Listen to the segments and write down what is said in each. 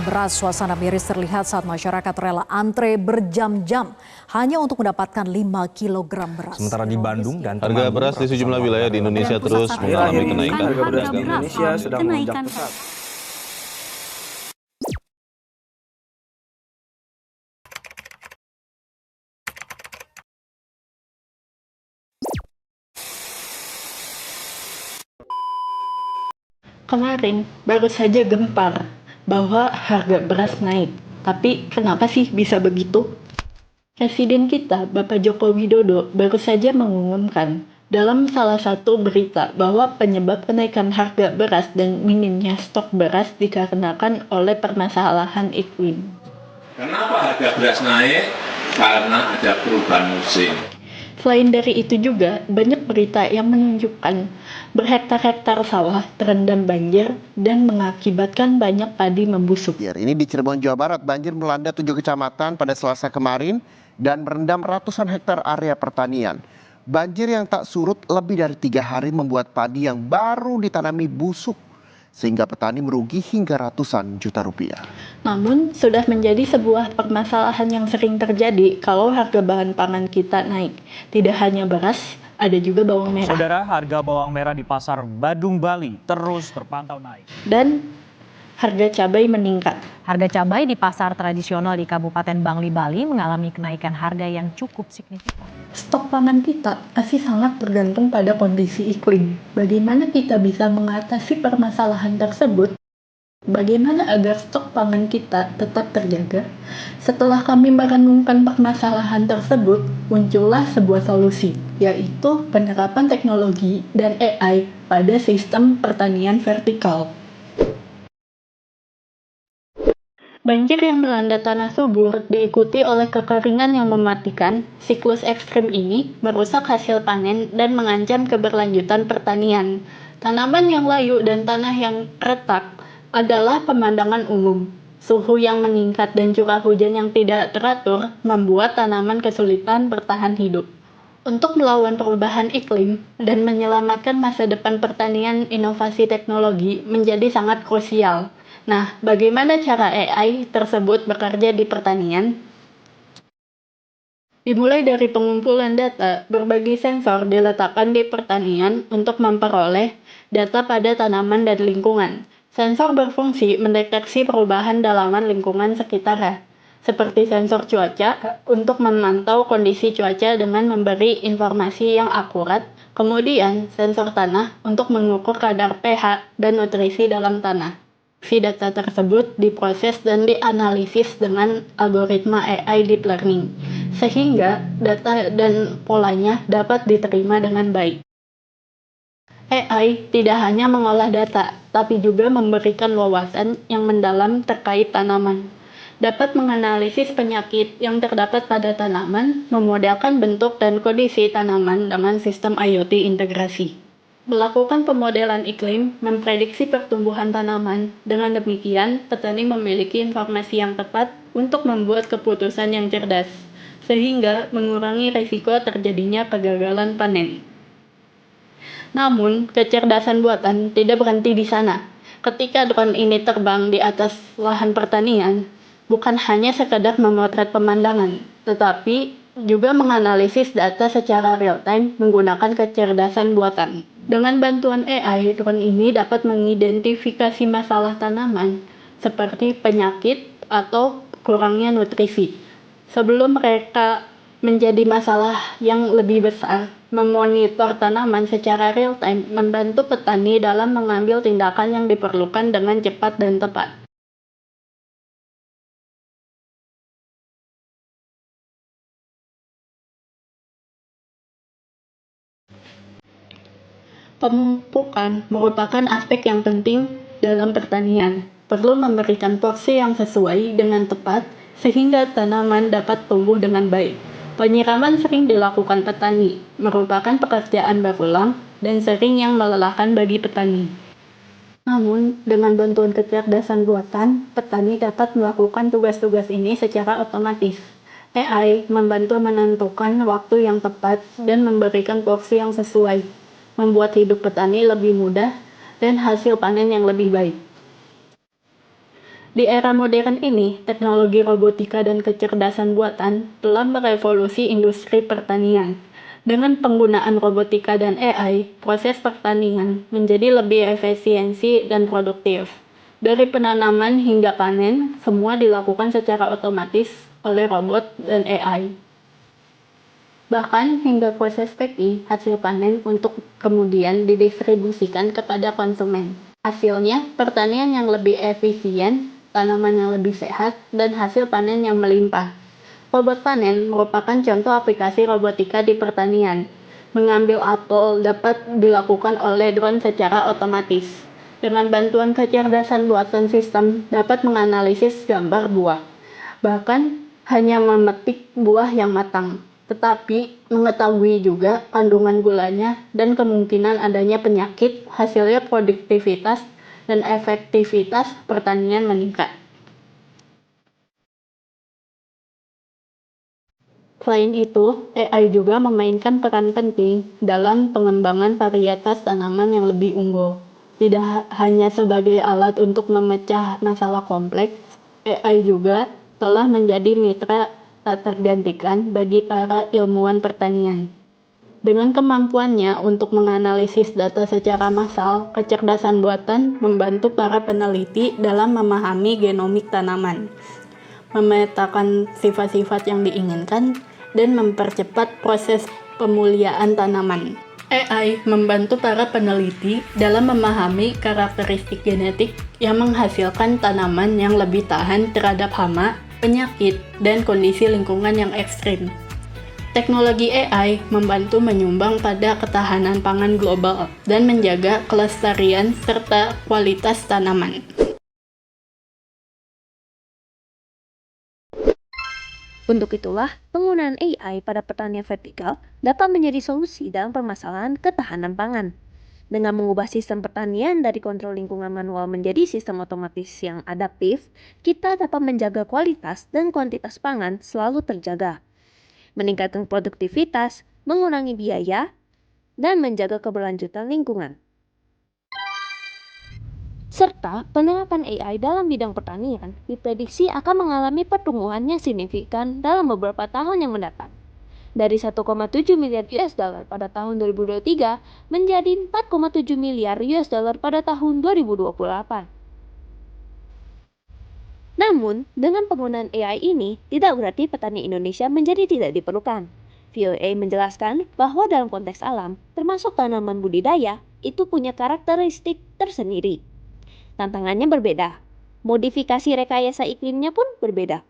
beras, suasana miris terlihat saat masyarakat rela antre berjam-jam hanya untuk mendapatkan 5 kg beras. Sementara di Bandung dan harga beras di sejumlah wilayah di Indonesia terus mengalami kenaikan. Harga beras di Indonesia sedang melonjak pesat. Kemarin baru saja gempar bahwa harga beras naik. Tapi kenapa sih bisa begitu? Presiden kita, Bapak Joko Widodo, baru saja mengumumkan dalam salah satu berita bahwa penyebab kenaikan harga beras dan minimnya stok beras dikarenakan oleh permasalahan iklim. Kenapa harga beras naik? Karena ada perubahan musim. Selain dari itu juga, banyak berita yang menunjukkan berhektar-hektar sawah terendam banjir dan mengakibatkan banyak padi membusuk. Ini di Cirebon, Jawa Barat, banjir melanda 7 kecamatan pada Selasa kemarin dan merendam ratusan hektar area pertanian. Banjir yang tak surut lebih dari 3 hari membuat padi yang baru ditanami busuk, sehingga petani merugi hingga ratusan juta rupiah. Namun, sudah menjadi sebuah permasalahan yang sering terjadi kalau harga bahan pangan kita naik. Tidak hanya beras, ada juga bawang merah. Saudara, harga bawang merah di pasar Badung, Bali terus terpantau naik. Dan harga cabai meningkat. Harga cabai di pasar tradisional di Kabupaten Bangli, Bali mengalami kenaikan harga yang cukup signifikan. Stok pangan kita masih sangat bergantung pada kondisi iklim. Bagaimana kita bisa mengatasi permasalahan tersebut? Bagaimana agar stok pangan kita tetap terjaga? Setelah kami merenungkan permasalahan tersebut, muncullah sebuah solusi, yaitu penerapan teknologi dan AI pada sistem pertanian vertikal. Banjir yang melanda tanah subur diikuti oleh kekeringan yang mematikan. Siklus ekstrim ini merusak hasil panen dan mengancam keberlanjutan pertanian. Tanaman yang layu dan tanah yang retak adalah pemandangan umum. Suhu yang meningkat dan curah hujan yang tidak teratur membuat tanaman kesulitan bertahan hidup. Untuk melawan perubahan iklim dan menyelamatkan masa depan pertanian, inovasi teknologi menjadi sangat krusial. Nah, bagaimana cara AI tersebut bekerja di pertanian? Dimulai dari pengumpulan data, berbagai sensor diletakkan di pertanian untuk memperoleh data pada tanaman dan lingkungan. Sensor berfungsi mendeteksi perubahan dalaman lingkungan sekitar, seperti sensor cuaca untuk memantau kondisi cuaca dengan memberi informasi yang akurat. Kemudian, sensor tanah untuk mengukur kadar pH dan nutrisi dalam tanah. Data tersebut diproses dan dianalisis dengan algoritma AI deep learning, sehingga data dan polanya dapat diterima dengan baik. AI tidak hanya mengolah data, tapi juga memberikan wawasan yang mendalam terkait tanaman. Dapat menganalisis penyakit yang terdapat pada tanaman, memodelkan bentuk dan kondisi tanaman dengan sistem IoT integrasi. Melakukan pemodelan iklim, memprediksi pertumbuhan tanaman. Dengan demikian, petani memiliki informasi yang tepat untuk membuat keputusan yang cerdas, sehingga mengurangi risiko terjadinya kegagalan panen. Namun, kecerdasan buatan tidak berhenti di sana. Ketika drone ini terbang di atas lahan pertanian, bukan hanya sekedar memotret pemandangan, tetapi juga menganalisis data secara real-time menggunakan kecerdasan buatan. Dengan bantuan AI, drone ini dapat mengidentifikasi masalah tanaman seperti penyakit atau kurangnya nutrisi sebelum mereka menjadi masalah yang lebih besar. Memonitor tanaman secara real-time membantu petani dalam mengambil tindakan yang diperlukan dengan cepat dan tepat. Pemupukan merupakan aspek yang penting dalam pertanian. Perlu memberikan porsi yang sesuai dengan tepat sehingga tanaman dapat tumbuh dengan baik. Penyiraman sering dilakukan petani, merupakan pekerjaan berulang dan sering yang melelahkan bagi petani. Namun, dengan bantuan kecerdasan buatan, petani dapat melakukan tugas-tugas ini secara otomatis. AI membantu menentukan waktu yang tepat dan memberikan porsi yang sesuai, membuat hidup petani lebih mudah dan hasil panen yang lebih baik. Di era modern ini, teknologi robotika dan kecerdasan buatan telah merevolusi industri pertanian. Dengan penggunaan robotika dan AI, proses pertanian menjadi lebih efisiensi dan produktif. Dari penanaman hingga panen, semua dilakukan secara otomatis oleh robot dan AI. Bahkan hingga proses packing hasil panen untuk kemudian didistribusikan kepada konsumen. Hasilnya, pertanian yang lebih efisien, tanaman yang lebih sehat, dan hasil panen yang melimpah. Robot panen merupakan contoh aplikasi robotika di pertanian. Mengambil apel dapat dilakukan oleh drone secara otomatis. Dengan bantuan kecerdasan buatan sistem dapat menganalisis gambar buah. Bahkan hanya memetik buah yang matang, tetapi mengetahui juga kandungan gulanya dan kemungkinan adanya penyakit, hasilnya produktivitas dan efektivitas pertanian meningkat. Selain itu, AI juga memainkan peran penting dalam pengembangan varietas tanaman yang lebih unggul. Tidak hanya sebagai alat untuk memecah masalah kompleks, AI juga telah menjadi mitra tak tergantikan bagi para ilmuwan pertanian. Dengan kemampuannya untuk menganalisis data secara massal, kecerdasan buatan membantu para peneliti dalam memahami genomik tanaman, memetakan sifat-sifat yang diinginkan, dan mempercepat proses pemuliaan tanaman. AI membantu para peneliti dalam memahami karakteristik genetik yang menghasilkan tanaman yang lebih tahan terhadap hama, penyakit, dan kondisi lingkungan yang ekstrim. Teknologi AI membantu menyumbang pada ketahanan pangan global dan menjaga kelestarian serta kualitas tanaman. Untuk itulah, penggunaan AI pada pertanian vertikal dapat menjadi solusi dalam permasalahan ketahanan pangan. Dengan mengubah sistem pertanian dari kontrol lingkungan manual menjadi sistem otomatis yang adaptif, kita dapat menjaga kualitas dan kuantitas pangan selalu terjaga, meningkatkan produktivitas, mengurangi biaya, dan menjaga keberlanjutan lingkungan. Serta penerapan AI dalam bidang pertanian diprediksi akan mengalami pertumbuhan yang signifikan dalam beberapa tahun yang mendatang. Dari 1,7 miliar US dollar pada tahun 2023 menjadi 4,7 miliar US dollar pada tahun 2028. Namun, dengan penggunaan AI ini tidak berarti petani Indonesia menjadi tidak diperlukan. VOA menjelaskan bahwa dalam konteks alam, termasuk tanaman budidaya, itu punya karakteristik tersendiri. Tantangannya berbeda. Modifikasi rekayasa iklimnya pun berbeda.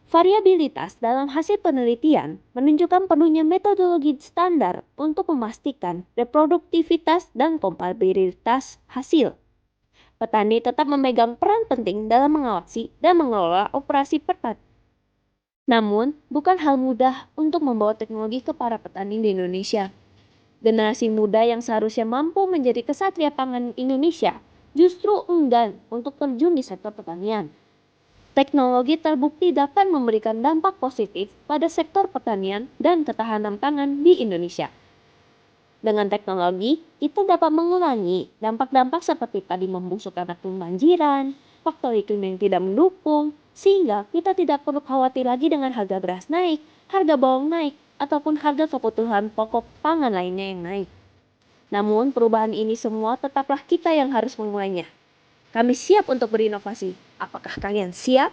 Variabilitas dalam hasil penelitian menunjukkan perlunya metodologi standar untuk memastikan reproduktivitas dan kompatibilitas hasil. Petani tetap memegang peran penting dalam mengawasi dan mengelola operasi pertanian. Namun, bukan hal mudah untuk membawa teknologi ke para petani di Indonesia. Generasi muda yang seharusnya mampu menjadi kesatria pangan Indonesia justru enggan untuk terjun di sektor pertanian. Teknologi terbukti dapat memberikan dampak positif pada sektor pertanian dan ketahanan pangan di Indonesia. Dengan teknologi, kita dapat mengurangi dampak-dampak seperti tadi membusuk karena kebanjiran, faktor iklim yang tidak mendukung, sehingga kita tidak perlu khawatir lagi dengan harga beras naik, harga bawang naik, ataupun harga kebutuhan pokok pangan lainnya yang naik. Namun, perubahan ini semua tetaplah kita yang harus memulainya. Kami siap untuk berinovasi. Apakah kalian siap?